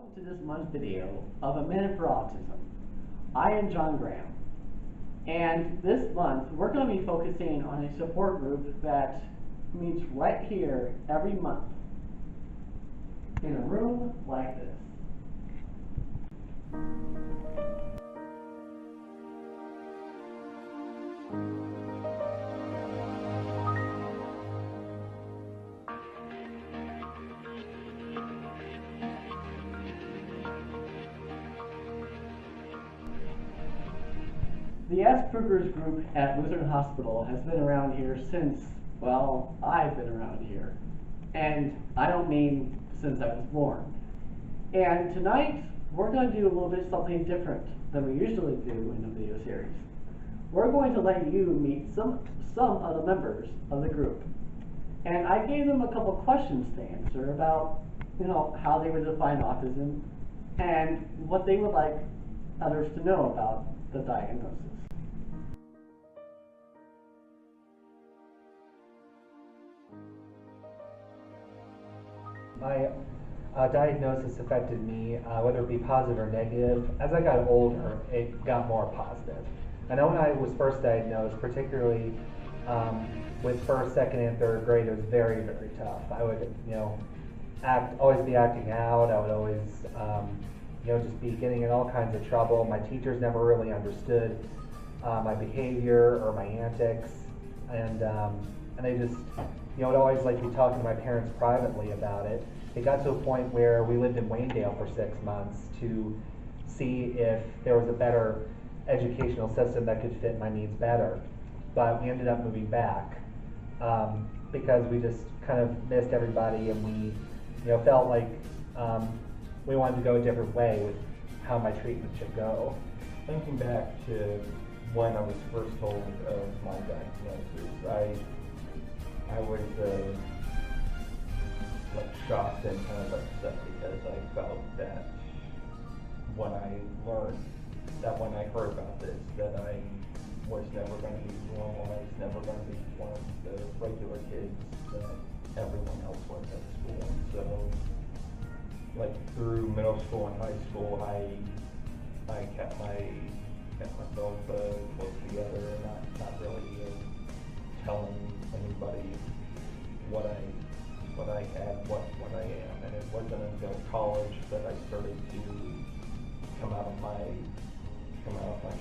Welcome to this month's video of A Minute for Autism. I am John Graham, and this month we're going to be focusing on a support group that meets right here every month in a room like this. The Asperger's group at Lutheran Hospital has been around here since, well, I've been around here. And I don't mean since I was born. And tonight, we're going to do a little bit something different than we usually do in the video series. We're going to let you meet some of the members of the group. And I gave them a couple questions to answer about, how they would define autism and what they would like others to know about the diagnosis. My diagnosis affected me, whether it be positive or negative. As I got older, it got more positive. I know when I was first diagnosed, particularly with first, second, and third grade, it was very, very tough. I would, always be acting out. I would always, just be getting in all kinds of trouble. My teachers never really understood my behavior or my antics, and they just, would always be talking to my parents privately about it. It got to a point where we lived in Waynedale for 6 months to see if there was a better educational system that could fit my needs better. But we ended up moving back because we just kind of missed everybody, and we felt like we wanted to go a different way with how my treatment should go. Thinking back to when I was first told of my diagnosis, I was shocked and kind of upset because I felt that when I heard about this, that I was never going to be normal. I was never going to be one of the regular kids that everyone else was at school. And so, through middle school and high school, I kept myself close together and not really telling anybody what I had, what I am. And it wasn't until college that I started to come out of my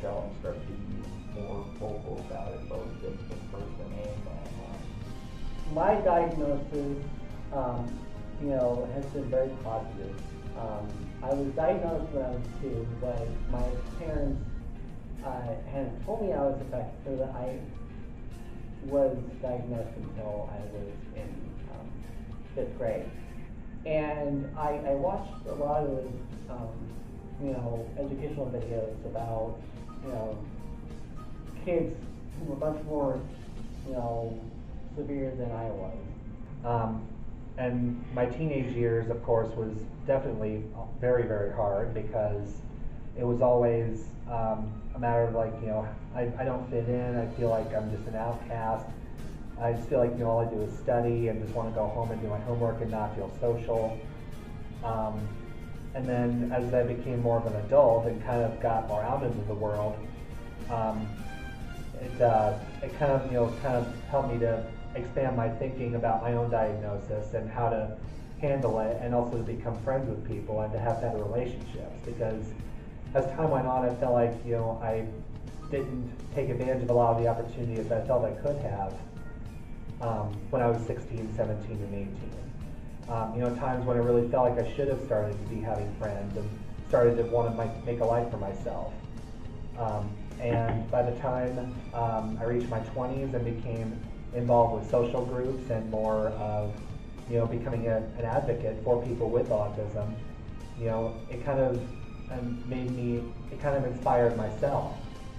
shell and start being more vocal about it, both in person and online. My diagnosis, has been very positive. I was diagnosed when I was 2, but my parents hadn't told me I was affected, so that I was diagnosed until I was in 5th grade. And I watched a lot of educational videos about, kids who were much more, severe than I was. And my teenage years, of course, was definitely very, very hard because it was always a matter of I don't fit in. I feel like I'm just an outcast. I just feel like all I do is study and just want to go home and do my homework and not feel social. And then as I became more of an adult and kind of got more out into the world, it kind of helped me to expand my thinking about my own diagnosis and how to handle it, and also to become friends with people and to have better relationships. Because as time went on, I felt like I didn't take advantage of a lot of the opportunities I felt I could have when I was 16, 17, and 18. Times when I really felt like I should have started to be having friends and started to want to make a life for myself. And by the time I reached my 20s and became involved with social groups and more of becoming an advocate for people with autism, it kind of inspired myself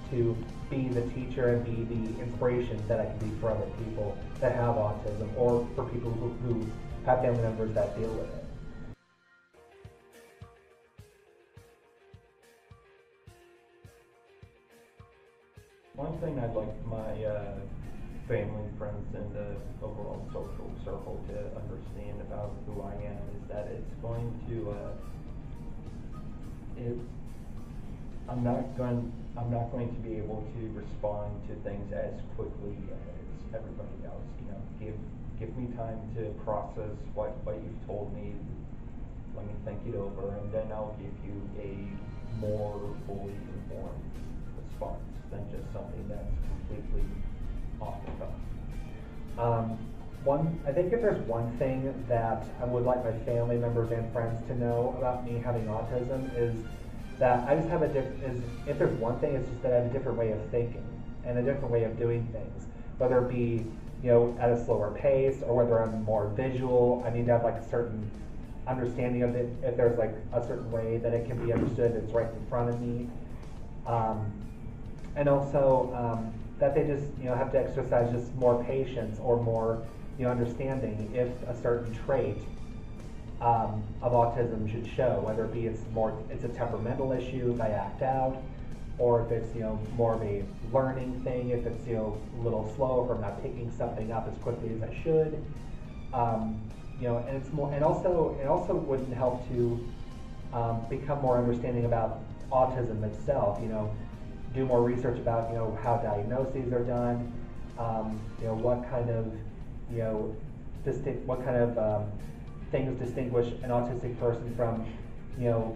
to be the teacher and be the inspiration that I can be for other people that have autism, or for people who have family members that deal with it. One thing I'd like my family, friends, and the overall social circle to understand about who I am is that it's going to I'm not going to be able to respond to things as quickly as everybody else. You know, give me time to process what you've told me. Let me think it over, and then I'll give you a more fully informed response than just something that's completely off the cuff. I think if there's one thing that I would like my family members and friends to know about me having autism is that I just have if there's one thing, it's just that I have a different way of thinking and a different way of doing things, whether it be, you know, at a slower pace or whether I'm more visual. I need to have like a certain understanding of it. If there's like a certain way that it can be understood, it's right in front of me. And also that they just, you know, have to exercise just more patience or more, you know, understanding if a certain trait of autism should show, whether it be it's a temperamental issue if I act out, or if it's, you know, more of a learning thing, if it's, you know, a little slow, if I'm not picking something up as quickly as I should. You know, and it's more, and also it also wouldn't help to become more understanding about autism itself. You know, do more research about, you know, how diagnoses are done. You know, what kind of, you know, things distinguish an autistic person from, you know,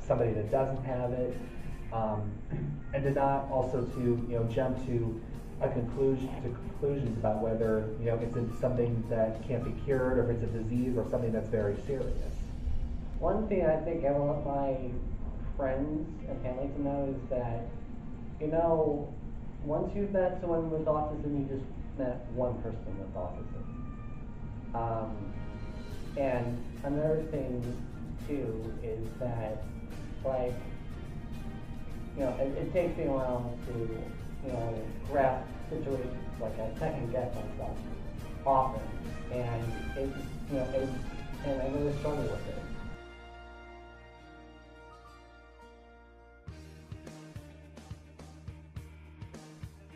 somebody that doesn't have it, and to not also to, you know, jump to conclusions about whether, you know, it's something that can't be cured, or if it's a disease or something that's very serious. One thing I think I want my friends and family to know is that, you know, once you've met someone with autism, you just met one person with autism. And another thing too is that, like, you know, it takes me a while to, you know, grasp situations. Like, I second guess myself often, and it's, you know, and I really struggle with it.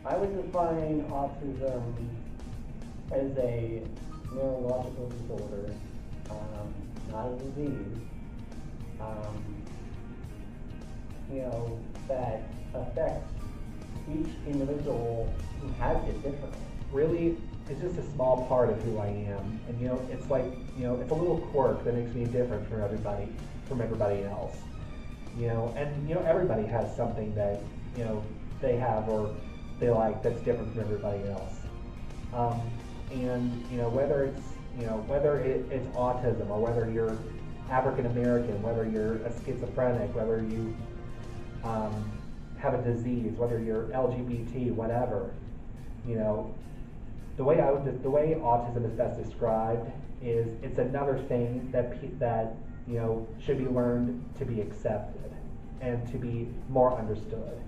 I would define autism as a neurological disorder, not a disease, you know, that affects each individual who has it differently. Really, it's just a small part of who I am, and, you know, it's like, you know, it's a little quirk that makes me different from everybody else. You know, and, you know, everybody has something that, you know, they have or they like that's different from everybody else. And, you know, whether it's autism, or whether you're African American, whether you're a schizophrenic, whether you have a disease, whether you're LGBT, whatever, you know, the way autism is best described is it's another thing that you know, should be learned to be accepted and to be more understood,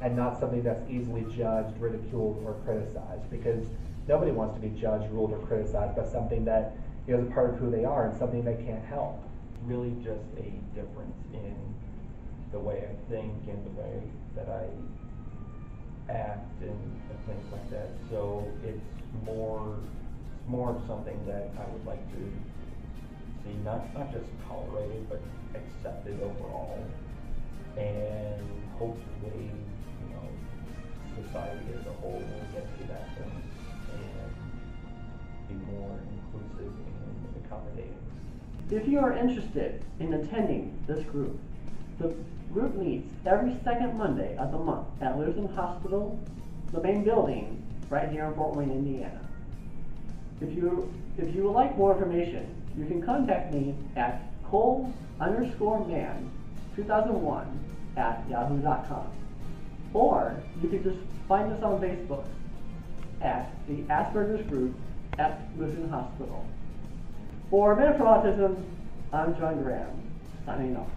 and not something that's easily judged, ridiculed, or criticized, because nobody wants to be judged, ruled, or criticized by something that, you know, is a part of who they are and something they can't help. Really just a difference in the way I think and the way that I act and things like that. So it's more of something that I would like to see not just tolerated, but accepted overall, and hopefully, you know, society as a whole will get to that point and be more inclusive and accommodating. If you are interested in attending this group, the group meets every second Monday of the month at Lutheran Hospital, the main building, right here in Fort Wayne, Indiana. If you would like more information, you can contact me at cole_man2001@yahoo.com, or you can just find us on Facebook at the Asperger's group at Lutheran Hospital. For Men for Autism, I'm John Graham, signing off.